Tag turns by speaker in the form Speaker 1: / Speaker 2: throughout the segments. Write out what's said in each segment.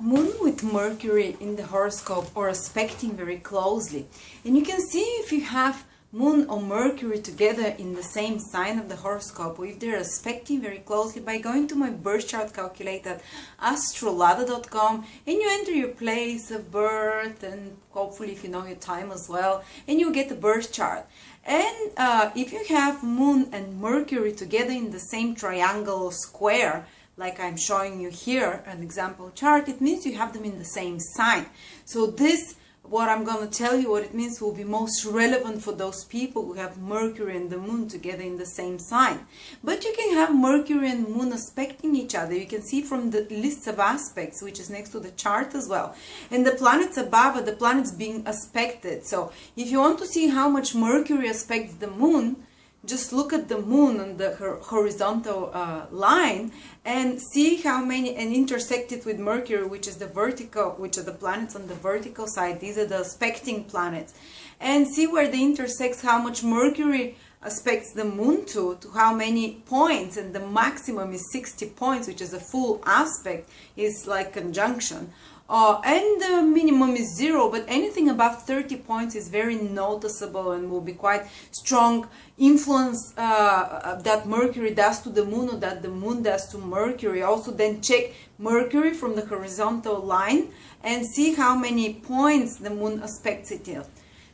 Speaker 1: Moon with Mercury in the horoscope or aspecting very closely. And you can see if you have Moon or Mercury together in the same sign of the horoscope, or if they're aspecting very closely, by going to my birth chart calculator at AstroLada.com, and you enter your place of birth, and hopefully if you know your time as well, and you get the birth chart. And if you have Moon and Mercury together in the same triangle or square, like I'm showing you here, an example chart, it means you have them in the same sign. So this, what I'm going to tell you what it means, will be most relevant for those people who have Mercury and the Moon together in the same sign. But you can have Mercury and Moon aspecting each other. You can see from the list of aspects, which is next to the chart as well. And the planets above are the planets being aspected. So if you want to see how much Mercury aspects the Moon, just look at the Moon on the horizontal line and see how many, and intersect it with Mercury, which is the vertical, which are the planets on the vertical side. These are the aspecting planets. And see where they intersect, how much Mercury aspects the Moon to how many points, and the maximum is 60 points, which is a full aspect, is like conjunction. And the minimum is 0, but anything above 30 points is very noticeable and will be quite strong influence that Mercury does to the Moon, or that the Moon does to Mercury. Also then check Mercury from the horizontal line and see how many points the Moon aspects it in.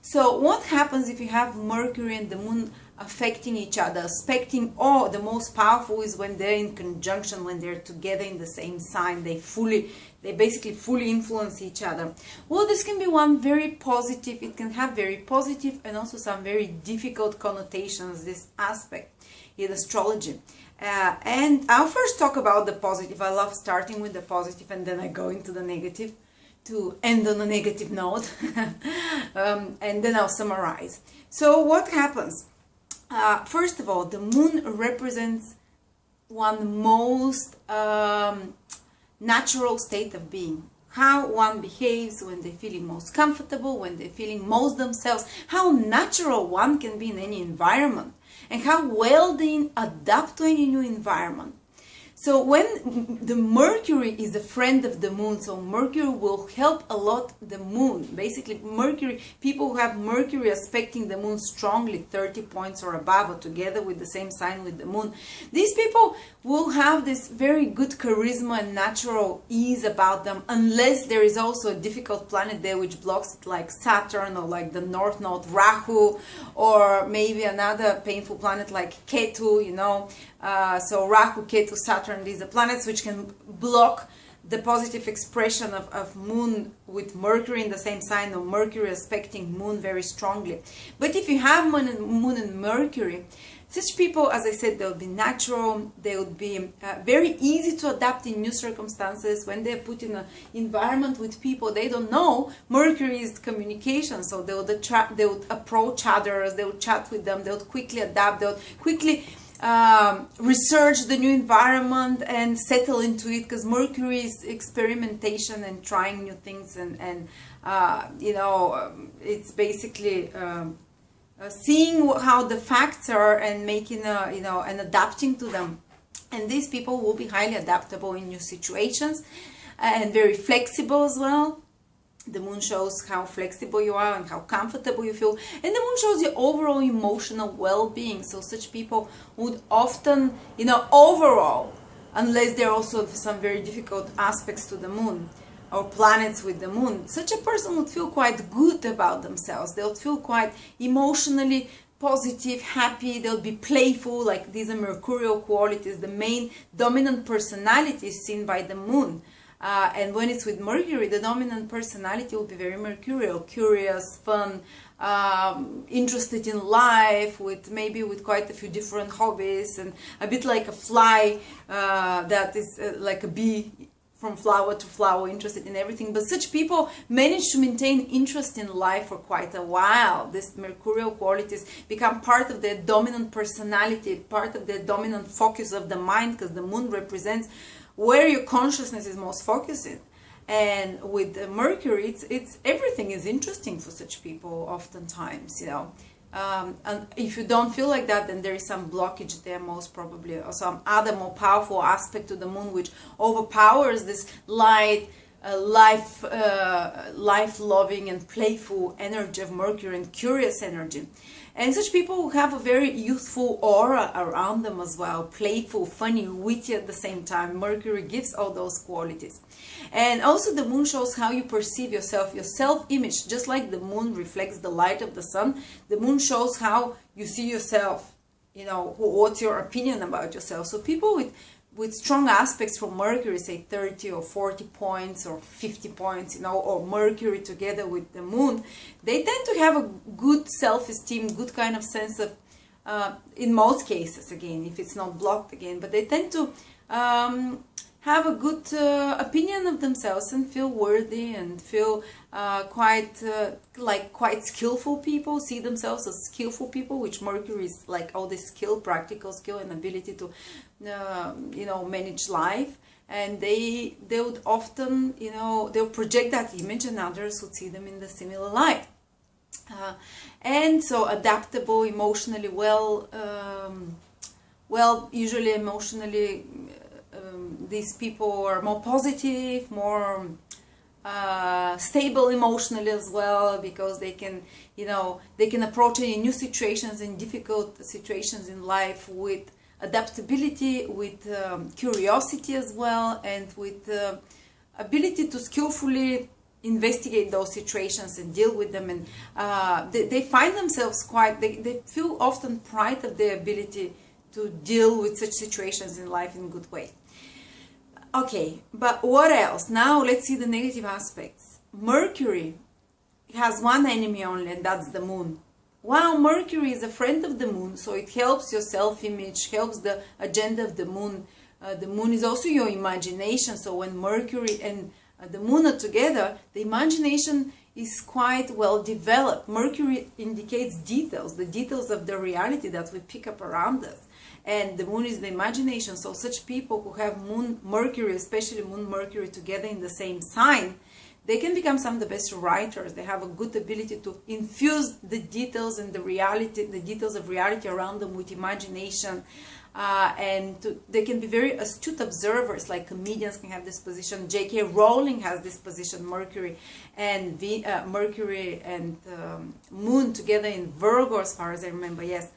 Speaker 1: So what happens if you have Mercury and the Moon affecting each other, aspecting, or the most powerful is when they're in conjunction, when they're together in the same sign, they basically fully influence each other. Well, this can be one very positive, it can have very positive and also some very difficult connotations, this aspect in astrology. And I'll first talk about the positive. I love starting with the positive and then I go into the negative to end on a negative note. And then I'll summarize. So what happens? First of all, the Moon represents one most natural state of being. How one behaves when they're feeling most comfortable, when they're feeling most themselves, how natural one can be in any environment, and how well they adapt to any new environment. So when the Mercury is a friend of the Moon, so Mercury will help a lot the Moon. Basically, Mercury, people who have Mercury aspecting the Moon strongly, 30 points or above, or together with the same sign with the Moon, these people will have this very good charisma and natural ease about them, unless there is also a difficult planet there which blocks it, like Saturn, or like the North Node Rahu, or maybe another painful planet like Ketu, you know. So Rahu, Ketu, Saturn, these are planets which can block the positive expression of Moon with Mercury in the same sign, or Mercury aspecting Moon very strongly. But if you have Moon and Mercury, such people, as I said, they'll be natural, they would be very easy to adapt in new circumstances. When they're put in an environment with people they don't know, Mercury is communication, so they would approach others, they would chat with them, they would quickly adapt, they would quickly research the new environment and settle into it, because Mercury is experimentation and trying new things, and you know, it's basically seeing how the facts are and making you know, and adapting to them. And these people will be highly adaptable in new situations and very flexible as well. The Moon shows how flexible you are and how comfortable you feel, and the Moon shows your overall emotional well-being. So such people would often, you know, overall, unless there are also some very difficult aspects to the Moon or planets with the Moon, such a person would feel quite good about themselves. They would feel quite emotionally positive, happy, they'll be playful, like these are mercurial qualities. The main dominant personality is seen by the Moon. And when it's with Mercury, the dominant personality will be very mercurial, curious, fun, interested in life, with quite a few different hobbies, and a bit like a fly that is like a bee, from flower to flower, interested in everything. But such people manage to maintain interest in life for quite a while. These mercurial qualities become part of their dominant personality, part of their dominant focus of the mind, because the Moon represents where your consciousness is most focusing. And with Mercury, it's everything is interesting for such people oftentimes, you know. And if you don't feel like that, then there is some blockage there, most probably, or some other more powerful aspect to the Moon which overpowers this light, life-loving and playful energy of Mercury and curious energy. And such people have a very youthful aura around them as well, playful, funny, witty at the same time. Mercury gives all those qualities. And also the moon shows how you perceive yourself, your self-image. Just like the moon reflects the light of the sun, the moon shows how you see yourself, you know, what's your opinion about yourself. So people with strong aspects from Mercury, say 30 or 40 points or 50 points, you know, or Mercury together with the moon, they tend to have a good self-esteem, good kind of sense of, in most cases, again, if it's not blocked again, but they tend to have a good opinion of themselves and feel worthy and feel quite skillful people, see themselves as skillful people, which Mercury is like all this skill, practical skill and ability to you know, manage life. And they would often, you know, they'll project that image and others would see them in the similar light. And so adaptable, emotionally usually emotionally these people are more positive, more stable emotionally as well, because they can, you know, they can approach any new situations and difficult situations in life with adaptability, with curiosity as well, and with ability to skillfully investigate those situations and deal with them. And they find themselves quite, they feel often pride of their ability to deal with such situations in life in a good way. Okay, but what else? Now let's see the negative aspects. Mercury has one enemy only, and that's the moon. While Mercury is a friend of the moon, so it helps your self-image, helps the agenda of the moon. The moon is also your imagination, so when Mercury and the moon are together, the imagination is quite well developed. Mercury indicates details, the details of the reality that we pick up around us. And the moon is the imagination, so such people who have moon, Mercury, especially moon, Mercury together in the same sign, they can become some of the best writers. They have a good ability to infuse the details and the reality, the details of reality around them with imagination. They can be very astute observers, like comedians can have this position. J.K. Rowling has this position, Mercury and Moon together in Virgo, as far as I remember, yes.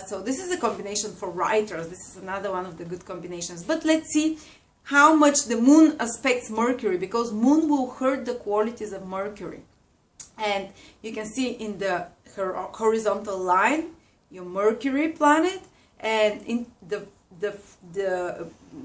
Speaker 1: So this is a combination for writers. This is another one of the good combinations. But let's see how much the moon aspects Mercury, because moon will hurt the qualities of Mercury. And you can see in the horizontal line, your Mercury planet, and in the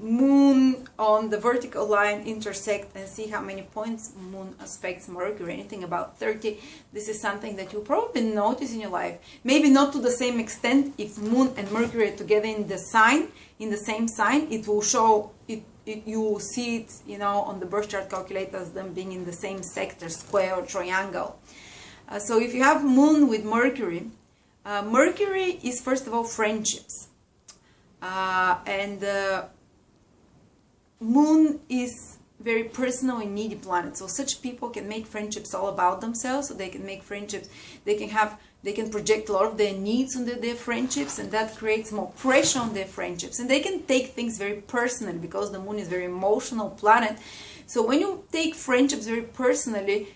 Speaker 1: moon on the vertical line intersect, and see how many points moon aspects Mercury, anything about 30. This is something that you'll probably notice in your life. Maybe not to the same extent if moon and Mercury are together in the sign, in the same sign, it will show it. You will see it, you know, on the birth chart calculator as them being in the same sector, square or triangle. So if you have moon with Mercury, Mercury is first of all friendships. Moon is very personal and needy planet, so such people can make friendships all about themselves. So they can make friendships, they can project a lot of their needs on their friendships, and that creates more pressure on their friendships. And they can take things very personally, because the moon is a very emotional planet. So when you take friendships very personally,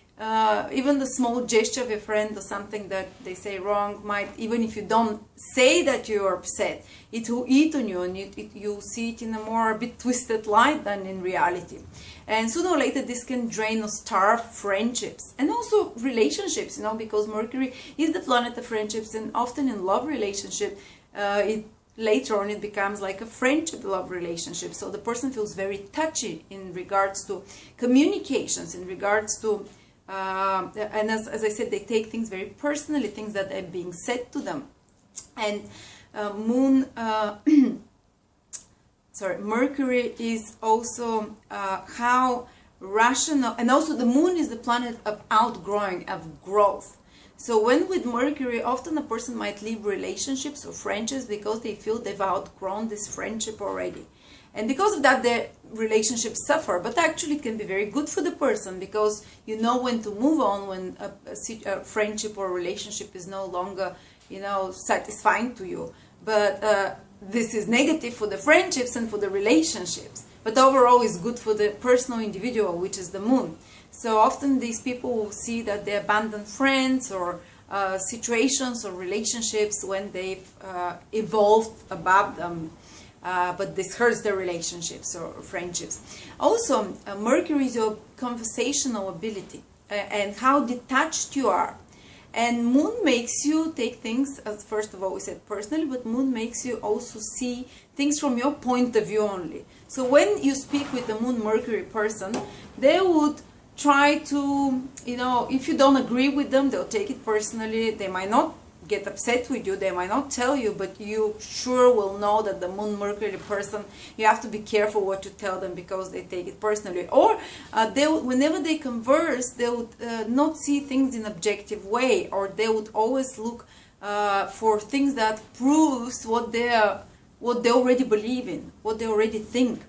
Speaker 1: even the small gesture of a friend or something that they say wrong might, even if you don't say that you're upset, it will eat on you, and you'll see it in a bit twisted light than in reality. And sooner or later this can drain or starve friendships and also relationships, you know, because Mercury is the planet of friendships, and often in love relationship, later on it becomes like a friendship love relationship. So the person feels very touchy in regards to communications, in regards to and as I said, they take things very personally, things that are being said to them. And Mercury is also how rational, and also the moon is the planet of outgrowing, of growth. So when with Mercury, often a person might leave relationships or friendships because they feel they've outgrown this friendship already. And because of that, their relationships suffer. But actually it can be very good for the person, because you know when to move on when a friendship or relationship is no longer, you know, satisfying to you. But this is negative for the friendships and for the relationships. but overall is good for the personal individual, which is the moon. So often these people will see that they abandon friends or situations or relationships when they've evolved above them, but this hurts their relationships or friendships. Also, Mercury is your conversational ability and how detached you are. And Moon makes you take things, as first of all we said personally, but Moon makes you also see things from your point of view only. So when you speak with a Moon Mercury person, they would try to, you know, if you don't agree with them, they'll take it personally. They might not get upset with you, they might not tell you, but you sure will know that the Moon Mercury person, you have to be careful what you tell them because they take it personally. Or whenever they converse, they would not see things in objective way, or they would always look for things that proves what they already believe in, what they already think.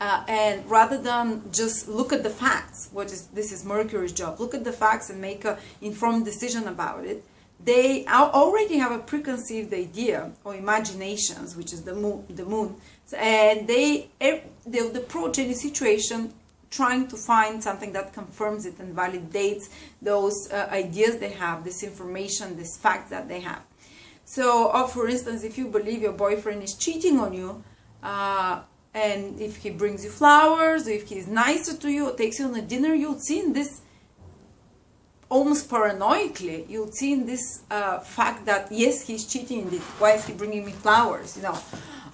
Speaker 1: And rather than just look at the facts, this is Mercury's job, look at the facts and make an informed decision about it. They already have a preconceived idea or imaginations, which is the moon, and they would approach any situation trying to find something that confirms it and validates those ideas they have, this information, this fact that they have. So, for instance, if you believe your boyfriend is cheating on you, and if he brings you flowers, or if he's nicer to you, or takes you on a dinner, you'll see in this, almost paranoidally, you'll see in this fact that, yes, he's cheating indeed. Why is he bringing me flowers, you know?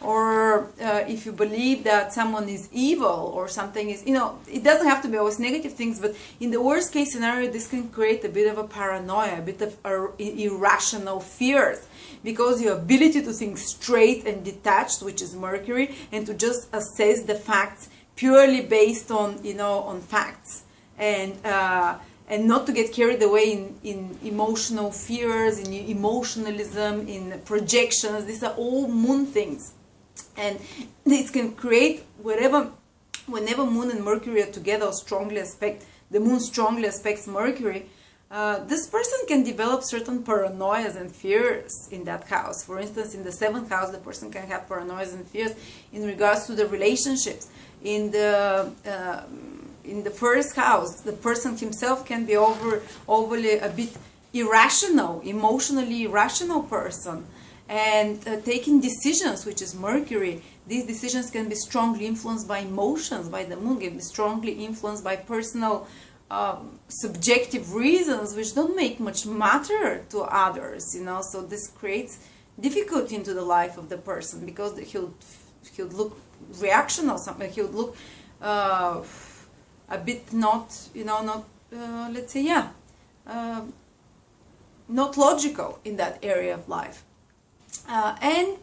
Speaker 1: Or if you believe that someone is evil or something is, you know, it doesn't have to be always negative things, but in the worst case scenario, this can create a bit of a paranoia, a bit of irrational fears, because your ability to think straight and detached, which is Mercury, and to just assess the facts purely based on, you know, on facts, and not to get carried away in emotional fears, in emotionalism, in projections. These are all Moon things. And this can create whenever Moon and Mercury are together, or strongly aspect, the Moon strongly aspects Mercury, this person can develop certain paranoias and fears in that house. For instance, in the 7th house, the person can have paranoias and fears in regards to the relationships. In the 1st house, the person himself can be overly a bit irrational, emotionally irrational person, and taking decisions, which is Mercury. These decisions can be strongly influenced by emotions, by the Moon, can be strongly influenced by personal subjective reasons, which don't make much matter to others, you know. So this creates difficulty into the life of the person, because he'll look reactional, something, he'll look a bit not, you know, not, let's say, yeah, not logical in that area of life. And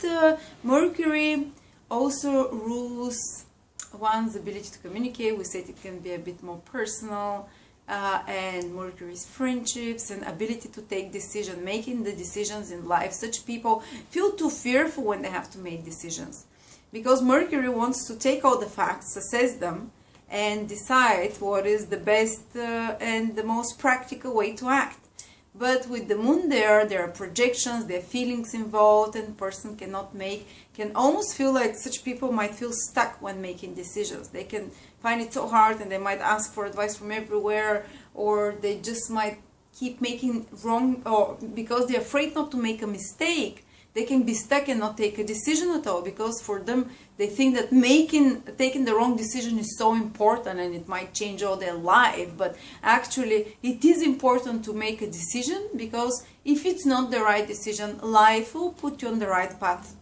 Speaker 1: Mercury also rules one's ability to communicate. We said it can be a bit more personal, and Mercury's friendships and ability to take decisions, making the decisions in life. Such people feel too fearful when they have to make decisions, because Mercury wants to take all the facts, assess them, and decide what is the best and the most practical way to act. But with the Moon there are projections, there are feelings involved, and person can almost feel like such people might feel stuck when making decisions. They can find it so hard, and they might ask for advice from everywhere, or they just might keep making wrong, or because they're afraid not to make a mistake, they can be stuck and not take a decision at all, because for them they think that taking the wrong decision is so important and it might change all their life. But actually it is important to make a decision, because if it's not the right decision, life will put you on the right path.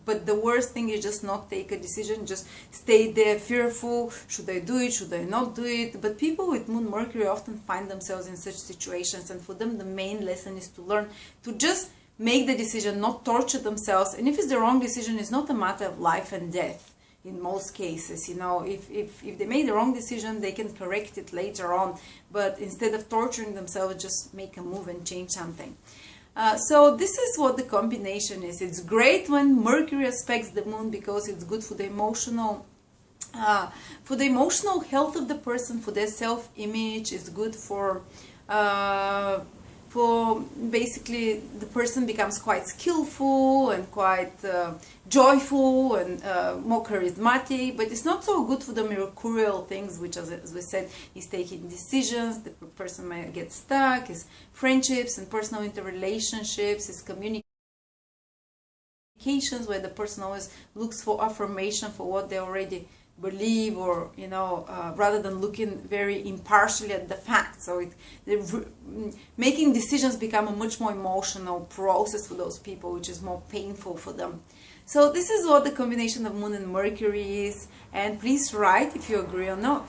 Speaker 1: But the worst thing is just not take a decision, just stay there fearful. Should I do it? Should I not do it? But people with Moon Mercury often find themselves in such situations, and for them the main lesson is to learn to just make the decision, not torture themselves. And if it's the wrong decision, it's not a matter of life and death in most cases, you know. If they made the wrong decision, they can correct it later on, but instead of torturing themselves, just make a move and change something. So this is what the combination is. It's great when Mercury aspects the Moon, because it's good for the emotional health of the person, for their self-image. It's good for For basically the person becomes quite skillful and quite joyful and more charismatic, but it's not so good for the mercurial things, which as we said is taking decisions. The person might get stuck, is friendships and personal interrelationships, is communications, where the person always looks for affirmation for what they already believe, or rather than looking very impartially at the facts. So making decisions become a much more emotional process for those people, which is more painful for them. So this is what the combination of Moon and Mercury is, and please write if you agree or not.